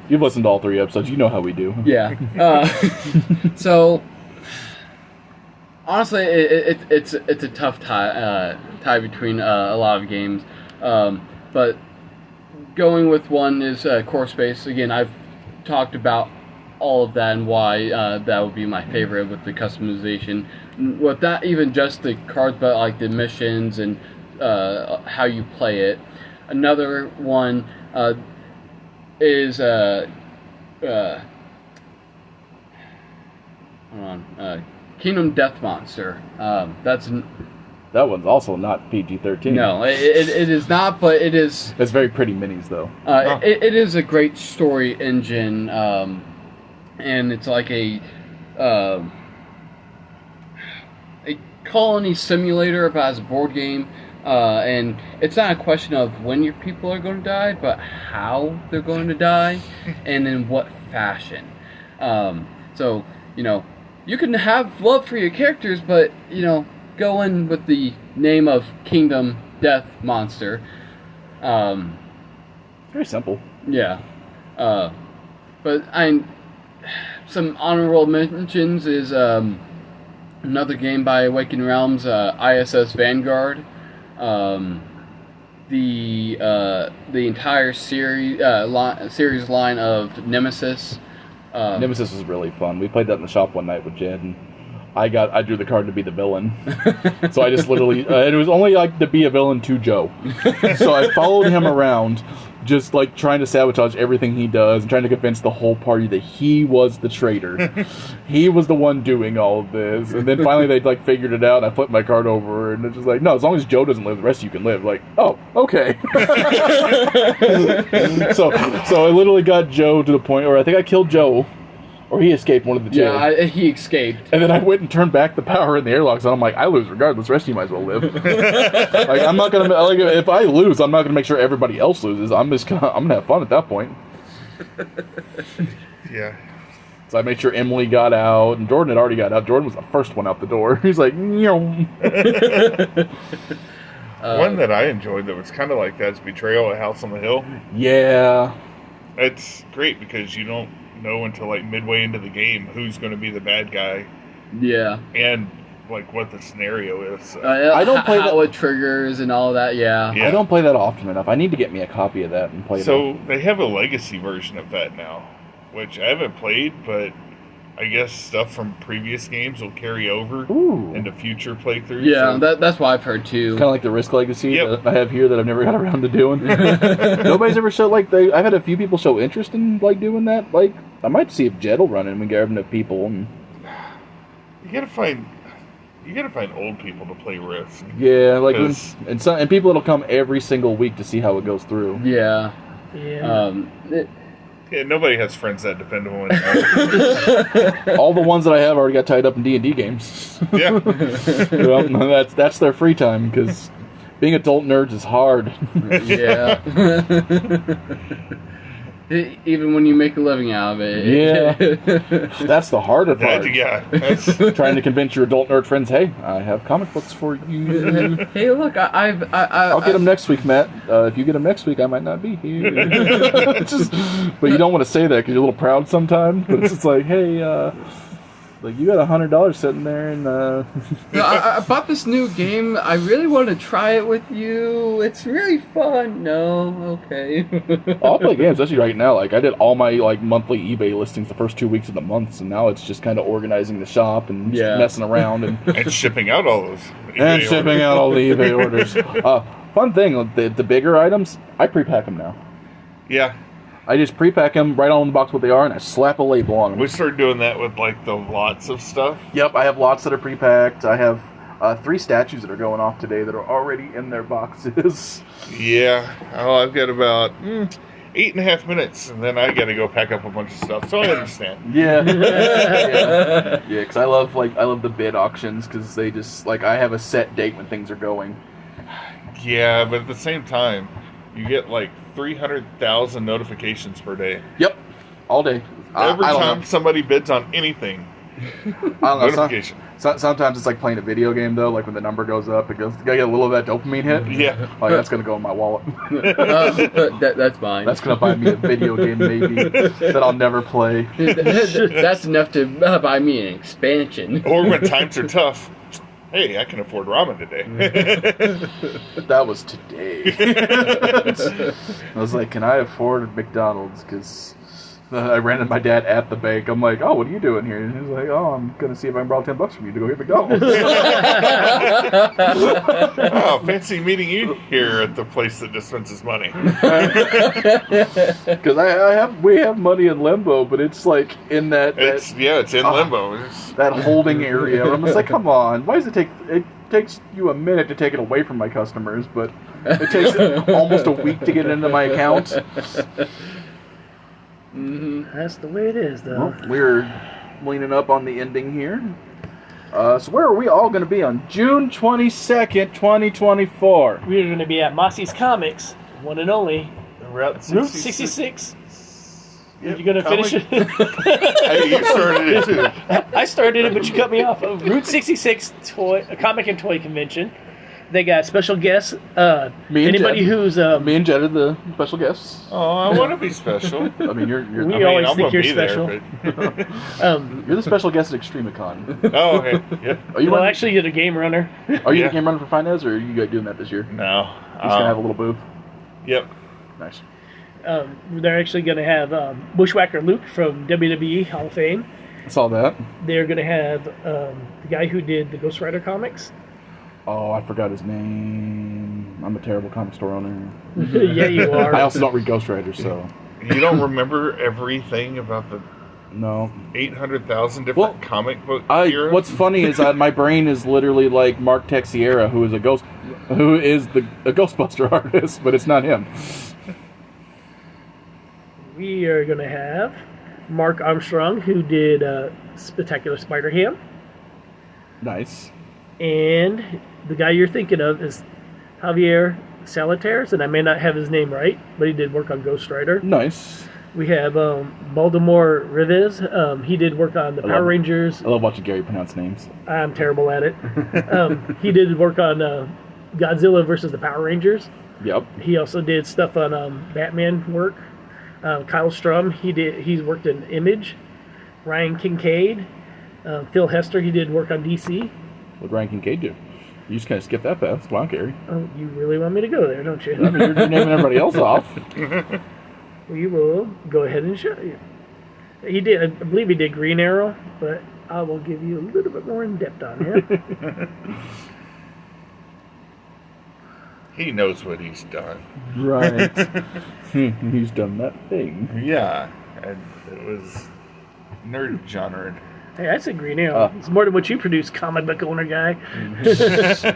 You've listened to all 3 episodes. You know how we do. Yeah. So, honestly, it's a tough tie between a lot of games. But going with one is Core Space. Again, I've talked about all of that and why that would be my favorite with the customization. With not even just the cards, but the missions and how you play it. Another one is Kingdom Death Monster. That one's also not PG-13. No, it is not, but it is... It's very pretty minis, though. It is a great story engine, and it's like a colony simulator, but as a board game. And it's not a question of when your people are going to die, but how they're going to die, and in what fashion. So, you can have love for your characters, but, go in with the name of Kingdom Death Monster. Very simple. Yeah. But some honorable mentions is another game by Awakened Realms, ISS Vanguard. The entire series line of Nemesis. Nemesis is really fun. We played that in the shop one night with Jed, and I drew the card to be the villain. So I just literally, it was only to be a villain to Joe. So I followed him around, just trying to sabotage everything he does and trying to convince the whole party that he was the traitor. He was the one doing all of this. And then finally they figured it out, and I flipped my card over, and it's just no, as long as Joe doesn't live, the rest of you can live. Oh, okay. So I literally got Joe to the point where I think I killed Joe. Or he escaped, one of the two. Yeah, he escaped. And then I went and turned back the power in the airlocks, and I'm I lose regardless. The rest of you might as well live. I'm not gonna if I lose, I'm not gonna make sure everybody else loses. I'm gonna have fun at that point. Yeah. So I made sure Emily got out, and Jordan had already got out. Jordan was the first one out the door. He's like, one that I enjoyed that was kind of like that is Betrayal at House on the Hill. Yeah. It's great because you don't know until midway into the game who's going to be the bad guy. Yeah. And what the scenario is. I don't play how it triggers and all that. Yeah. I don't play that often enough. I need to get me a copy of that and play So they have a legacy version of that now, which I haven't played, but I guess stuff from previous games will carry over Ooh. into future playthroughs. Yeah, so- that's what I've heard too. Kind of like the Risk Legacy Yep. that I have here that I've never got around to doing. Nobody's ever showed I've had a few people show interest in doing that. I might see if Jed will run it and we get enough people. And you gotta find old people to play Risk. yeah, Because- and people that'll come every single week to see how it goes through. Yeah. Yeah. Yeah, nobody has friends that dependable anymore. All the ones that I have already got tied up in D&D games. Yeah. Well, that's their free time because being adult nerds is hard. Yeah. Even when you make a living out of it. Yeah. That's the harder part. That's Trying to convince your adult nerd friends, hey, I have comic books for you. Hey, look, I'll get them next week, Matt. If you get them next week, I might not be here. But you don't want to say that because you're a little proud sometimes. But it's just like, hey, you got $100 sitting there, and No, I bought this new game. I really want to try it with you. It's really fun. No, okay. I'll play games, especially right now. I did all my monthly eBay listings the first 2 weeks of the month, and now it's just kind of organizing the shop and just Yeah. messing around and shipping out all those. and eBay shipping orders. out all the eBay orders. Fun thing, the bigger items, I pre-pack them now. Yeah, I just pre-pack them right on the box what they are, and I slap a label on them. we started doing that with the lots of stuff. Yep, I have lots that are pre-packed. I have 3 statues that are going off today that are already in their boxes. Yeah. Oh, I've got about 8.5 minutes, and then I got to go pack up a bunch of stuff. So I understand. Yeah, yeah, because I love the bid auctions because they just I have a set date when things are going. Yeah, but at the same time, you get 300,000 notifications per day. Yep, all day. Every I don't time know. somebody bids on anything, I don't know. notification. Sometimes it's like playing a video game though. When the number goes up, it goes. You gotta get a little of that dopamine hit. Yeah. That's gonna go in my wallet. That's mine. That's gonna buy me a video game maybe that I'll never play. That's enough to buy me an expansion. Or when times are tough, hey, I can afford ramen today. That was today. I was like, can I afford McDonald's? Because I ran into my dad at the bank. I'm like, oh, what are you doing here? And he was like, oh, I'm going to see if I can borrow $10 from you to go get McDonald's. Oh, fancy meeting you here at the place that dispenses money. Because we have money in limbo, but it's in that It's in limbo. It's- that holding area. Where I'm just like, come on, why does it takes you a minute to take it away from my customers, but it takes almost a week to get it into my account. That's the way it is, though. Well, we're leaning up on the ending here. So where are we all going to be on June 22nd, 2024? We're going to be at Mossy's Comics, one and only, Route Route 66. Yep, You going to finish it? Hey, you started it too. I started it, but you cut me off. Route 66 a comic and toy convention. They got special guests. Me and Anybody Jed. who's Me and Jed are the special guests. Oh, I want to be special. I mean, you're We always I'm think gonna you're be there, special. but- you're the special guest at Extremicon. Oh, okay. Yeah. Are you Well, running- actually, you're the game runner. Are you Yeah. the game runner for Finance, or are you guys doing that this year? You're No. just gonna have a little booth. Yep. Nice. They're actually going to have Bushwhacker Luke from WWE Hall of Fame. I saw that. They're going to have the guy who did the Ghost Rider comics. Oh, I forgot his name. I'm a terrible comic store owner. Yeah, you are. I also don't read Ghost Rider, so You don't remember everything about the no. 800,000 different Well, comic book heroes? What's funny is my brain is literally like Mark Texiera, who is a Ghostbuster artist, but it's not him. We are going to have Mark Armstrong, who did Spectacular Spider-Ham. Nice. And the guy you're thinking of is Javier Salatares, and I may not have his name right, but he did work on Ghost Rider. Nice. We have Baltimore Rives. He did work on the Power Rangers. I love watching Gary pronounce names. I'm terrible at it. He did work on Godzilla versus the Power Rangers. Yep. He also did stuff on Batman work. Kyle Strum, he's worked in Image. Ryan Kincaid, Phil Hester, he did work on DC. What Ryan Kincaid do? You just kind of skip that past. Wow, Gary. Oh, you really want me to go there, don't you? I mean, you're naming everybody else off. We will go ahead and show you. He did. I believe he did Green Arrow, but I will give you a little bit more in depth on him. He knows what he's done. Right. He's done that thing. Yeah, and it was nerd genre. Hey, I said Green Arrow. It's more than what you produce, comic book owner guy.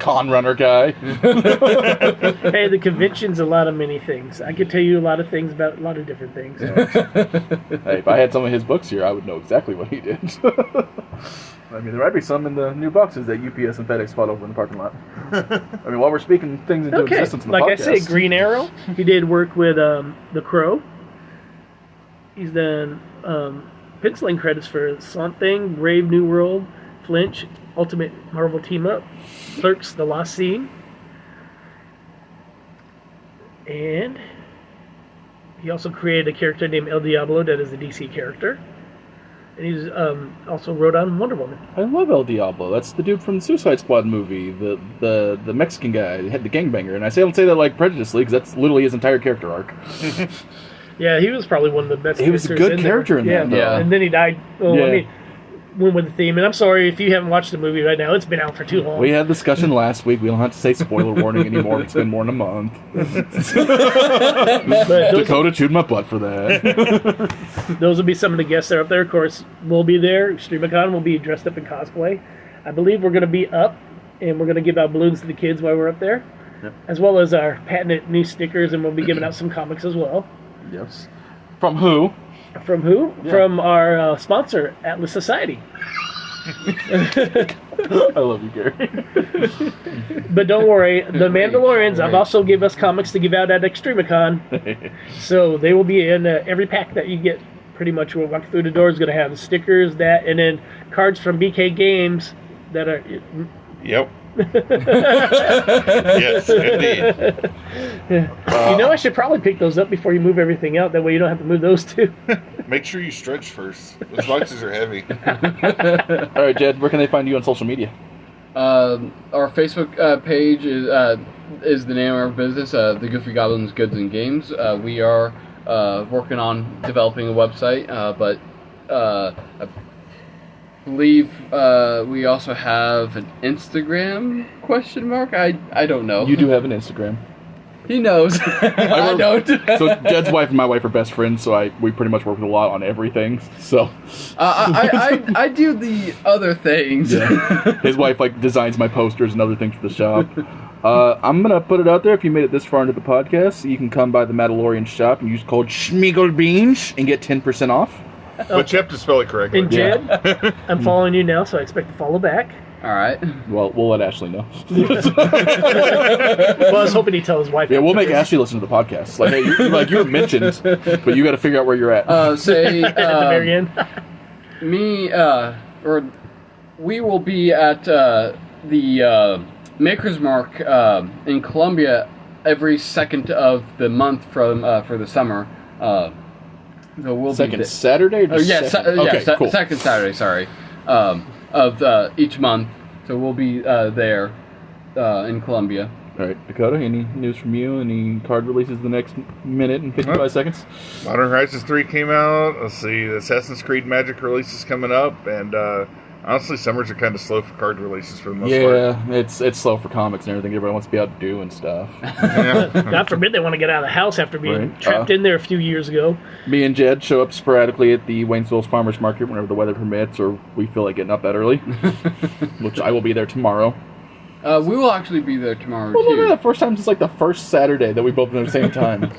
Con runner guy. Hey, the convention's a lot of many things. I could tell you a lot of things about a lot of different things. Hey, if I had some of his books here, I would know exactly what he did. I mean, there might be some in the new boxes that UPS and FedEx fought over in the parking lot. I mean, while we're speaking things into existence in the like podcast. I say, Green Arrow. He did work with The Crow. He's done penciling credits for Swamp Thing, Brave New World, Flinch, Ultimate Marvel Team Up, Clerks, The Lost Scene, and he also created a character named El Diablo that is a DC character. And he's also wrote on Wonder Woman. I love El Diablo. That's the dude from the Suicide Squad movie, the Mexican guy, the gangbanger. And I don't say that like prejudiciously, because that's literally his entire character arc. Yeah, he was probably one of the best. He was a good character in that. Yeah. And then he died. Well, Yeah. I mean, went with the theme. And I'm sorry if you haven't watched the movie right now. It's been out for too long. We had a discussion last week. We don't have to say spoiler warning anymore. It's been more than a month. But Dakota chewed my butt for that. those will be some of the guests that are up there. Of course, we'll be there. StreamCon will be dressed up in cosplay. I believe we're going to be up, and we're going to give out balloons to the kids while we're up there, as well as our patented new stickers, and we'll be giving out some comics as well. Yes. From who? From who? Yeah. From our sponsor, Atlas Society. I love you, Gary. But don't worry, the Mandalorians have also give us comics to give out at ExtremeCon. So they will be in every pack that you get. Pretty much, we'll walk through the door is going to have stickers, that, and then cards from BK Games that are. Yep. Yes, indeed. I should probably pick those up before you move everything out. That way you don't have to move those too. Make sure you stretch first. Those boxes are heavy. All right, Jed, where can they find you on social media? Our Facebook page is the name of our business, the Goofy Goblins Goods and Games. We are working on developing a website, but I believe we also have an Instagram ? I don't know. You do have an Instagram. He knows. I don't. So Jed's wife and my wife are best friends, so we pretty much work with a lot on everything. So I do the other things. Yeah. His wife designs my posters and other things for the shop. I'm gonna put it out there. If you made it this far into the podcast, you can come by the Mandalorian shop and use code smeagol and get 10% off. But you have to spell it correctly. And Jed, I'm following you now, so I expect to follow back. All right. Well, we'll let Ashley know. Well, I was hoping he'd tell his wife. Yeah, we'll make Ashley listen to the podcast. Hey, you were mentioned, but you got to figure out where you're at. Say at the very end. We will be at the Maker's Mark in Columbia every second of the month for the summer. So we'll second be Saturday? Or cool. Second Saturday, sorry, of each month. So we'll be there in Columbia. All right, Dakota, any news from you? Any card releases the next minute and 55 seconds? Modern Horizons 3 came out. Let's see, the Assassin's Creed Magic release is coming up, and honestly, summers are kind of slow for card releases for the most part. Yeah, it's slow for comics and everything. Everybody wants to be out doing stuff. God forbid they want to get out of the house after being trapped in there a few years ago. Me and Jed show up sporadically at the Waynesville Farmers Market whenever the weather permits, or we feel like getting up that early, which I will be there tomorrow. We will actually be there tomorrow, too. Well, the first time, it's like the first Saturday that we both been at the same time.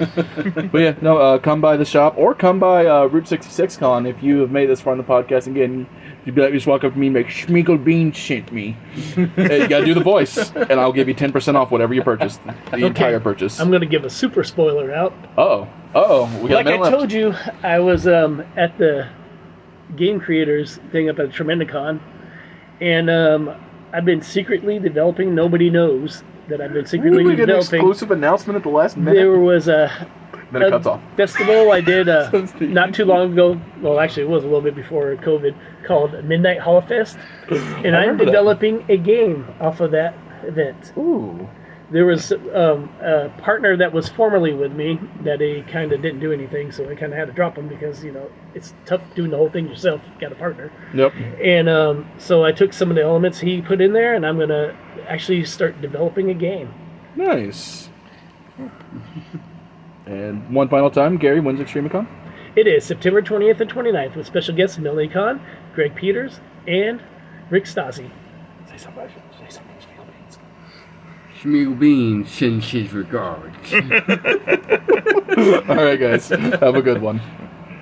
But yeah, no, come by the shop, or come by Route 66 Con if you have made this far in the podcast. Again, you just walk up to me and make Schmeagol Bean shint me. You gotta do the voice, and I'll give you 10% off whatever you purchase, the entire purchase. I'm going to give a super spoiler out. We got like I told you, I was at the game creators thing up at Tremendicon, and I've been secretly developing. Nobody knows that I've been secretly developing. An exclusive announcement at the last minute. There was then it cuts off. Festival I did not too long ago. Well, actually, it was a little bit before COVID, called Midnight Holofest, and I'm developing a game off of that event. Ooh. there was a partner that was formerly with me that he kind of didn't do anything, so I kind of had to drop him because it's tough doing the whole thing yourself. You got a partner. Yep. And so I took some of the elements he put in there, and I'm gonna actually start developing a game. Nice. And one final time, Gary, when's Extremicon? It is September 20th and 29th with special guests Melanie Kahn, Greg Peters, and Rick Stasi. Say something. Smeagol Bean sends his regards. All right, guys. Have a good one.